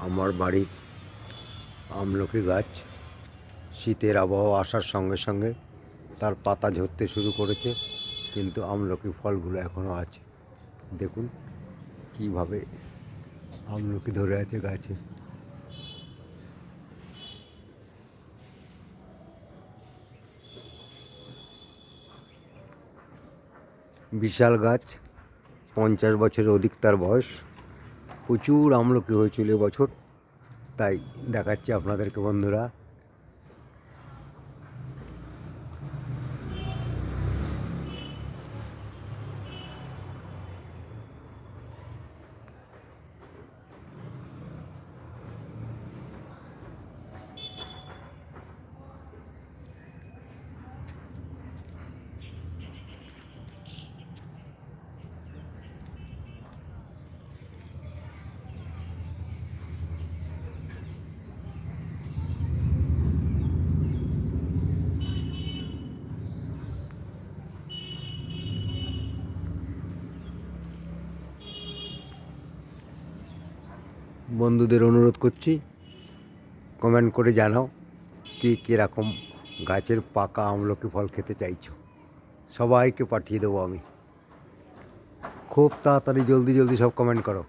আমার বাড়ির আমলকি গাছ শীতের আবহাওয়া আসার সঙ্গে সঙ্গে তার পাতা ঝরতে শুরু করেছে, কিন্তু আমলকি ফলগুলো এখনও আছে। দেখুন কিভাবে আমলকি ধরে আছে গাছে। বিশাল গাছ, 50 বছরের অধিক তার বয়স। প্রচুর আমলকি হয়েছিল এবছর, তাই দেখাচ্ছি আপনাদেরকে বন্ধুরা। বন্ধুদের অনুরোধ করছি, কমেন্ট করে জানাও কে কীরকম গাছের পাকা আমলকি ফল খেতে চাইছো। সবাইকে পাঠিয়ে দেবো আমি। খুব তাড়াতাড়ি জলদি জলদি সব কমেন্ট করো।